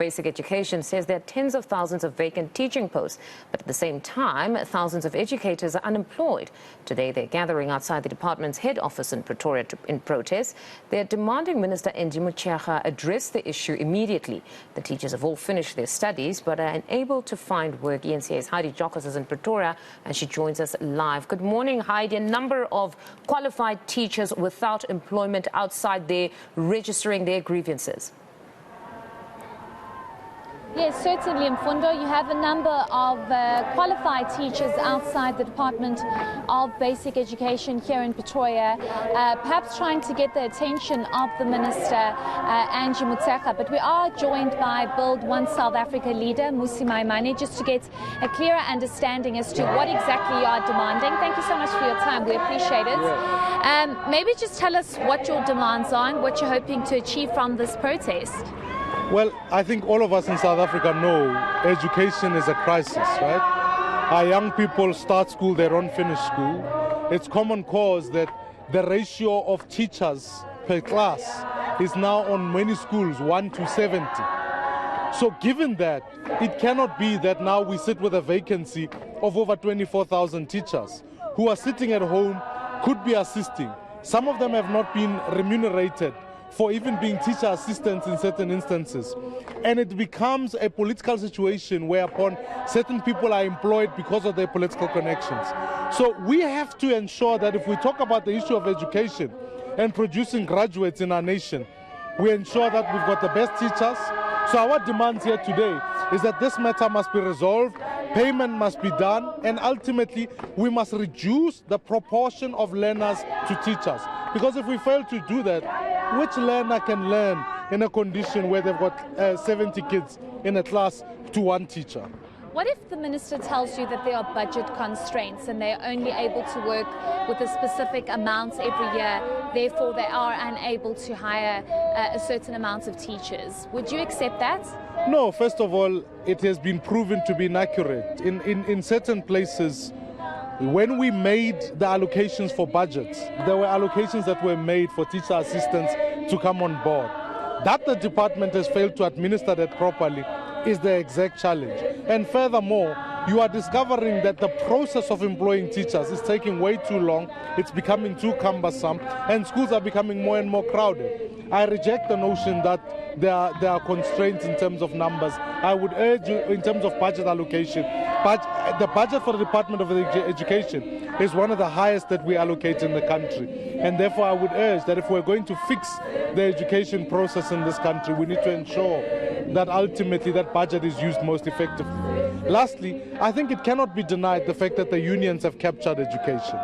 Basic Education says there are tens of thousands of vacant teaching posts, but at the same time, thousands of educators are unemployed. Today, they're gathering outside the department's head office in Pretoria in protest. They're demanding Minister Heidi Giokos address the issue immediately. The teachers have all finished their studies but are unable to find work. eNCA's Heidi Giokos is in Pretoria and she joins us live. Good morning, Heidi. A number of qualified teachers without employment outside there registering their grievances. Yes, certainly, Mfundo. You have a number of qualified teachers outside the Department of Basic Education here in Pretoria, perhaps trying to get the attention of the Minister, Heidi Giokos. But we are joined by Build One South Africa leader, Musi Maimane, just to get a clearer understanding as to what exactly you are demanding. Thank you so much for your time. We appreciate it. Maybe just tell us what your demands are and what you're hoping to achieve from this protest. Well, I think all of us in South Africa know education is a crisis, right? Our young people start school, they don't finish school. It's common cause that the ratio of teachers per class is now on many schools 1 to 70. So given that, it cannot be that now we sit with a vacancy of over 24,000 teachers who are sitting at home, could be assisting. Some of them have not been remunerated for even being teacher assistants in certain instances. And it becomes a political situation whereupon certain people are employed because of their political connections. So we have to ensure that if we talk about the issue of education and producing graduates in our nation, we ensure that we've got the best teachers. So our demands here today is that this matter must be resolved, payment must be done, and ultimately we must reduce the proportion of learners to teachers. Because if we fail to do that, which learner can learn in a condition where they've got 70 kids in a class to one teacher? What if the minister tells you that there are budget constraints and they're only able to work with a specific amount every year, therefore they are unable to hire a certain amount of teachers? Would you accept that? No, first of all, it has been proven to be inaccurate. In certain places, when we made the allocations for budgets, there were allocations that were made for teacher assistants to come on board. That the department has failed to administer that properly is the exact challenge. And furthermore, you are discovering that the process of employing teachers is taking way too long, it's becoming too cumbersome, and schools are becoming more and more crowded. I reject the notion that there are constraints in terms of numbers. I would urge you in terms of budget allocation. But the budget for the Department of Education is one of the highest that we allocate in the country. And therefore I would urge that if we're going to fix the education process in this country, we need to ensure that ultimately that budget is used most effectively. Lastly, I think it cannot be denied the fact that the unions have captured education.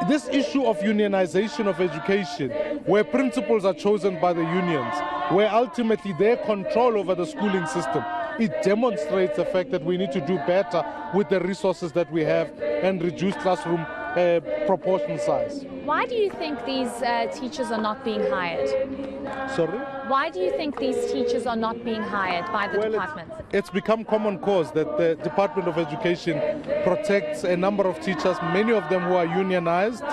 This issue of unionization of education, where principals are chosen by the unions, where ultimately their control over the schooling system, it demonstrates the fact that we need to do better with the resources that we have and reduce classroom proportion size. Why do you think these teachers are not being hired? Sorry? Why do you think these teachers are not being hired by the department? It's become common cause that the Department of Education protects a number of teachers, many of them who are unionized.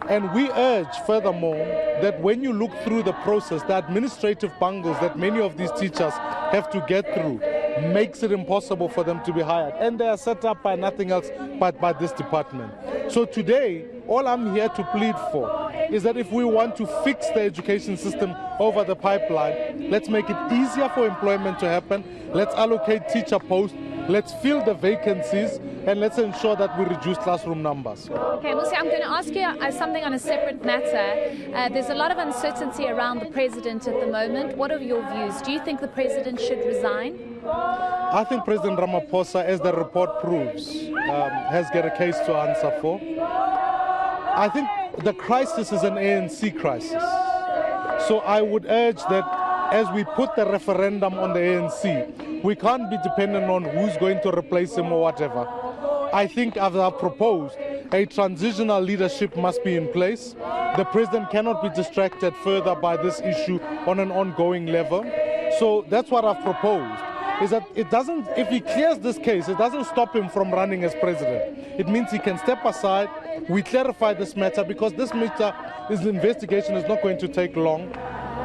And we urge, furthermore, that when you look through the process, the administrative bungles that many of these teachers have to get through makes it impossible for them to be hired. And they are set up by nothing else but by this department. So today, all I'm here to plead for is that if we want to fix the education system over the pipeline, let's make it easier for employment to happen, let's allocate teacher posts, let's fill the vacancies, and let's ensure that we reduce classroom numbers. Okay, Musi, I'm going to ask you something on a separate matter. There's a lot of uncertainty around the president at the moment. What are your views? Do you think the president should resign? I think President Ramaphosa, as the report proves, has got a case to answer for. I think the crisis is an ANC crisis. So I would urge that as we put the referendum on the ANC, we can't be dependent on who's going to replace him or whatever. I think, as I've proposed, a transitional leadership must be in place. The president cannot be distracted further by this issue on an ongoing level. So that's what I've proposed, is that it doesn't, if he clears this case, it doesn't stop him from running as president. It means he can step aside, we clarify this matter, because this matter, this investigation is not going to take long.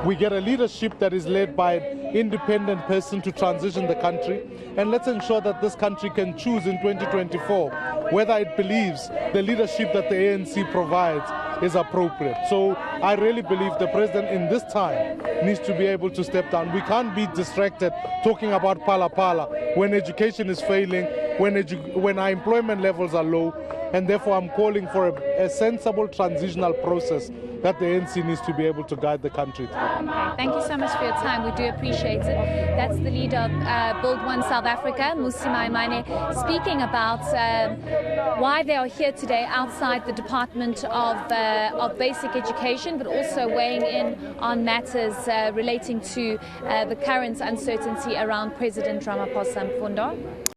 We get a leadership that is led by an independent person to transition the country. And let's ensure that this country can choose in 2024 whether it believes the leadership that the ANC provides is appropriate. So I really believe the president in this time needs to be able to step down. We can't be distracted talking about pala when education is failing, when our employment levels are low, and therefore I'm calling for a sensible transitional process that the ANC needs to be able to guide the country through. Thank you so much for your time. We do appreciate it. That's the leader of Build One South Africa, Musi Maimane, speaking about why they are here today outside the Department of Basic Education, but also weighing in on matters relating to the current uncertainty around President Ramaphosa Mfundo.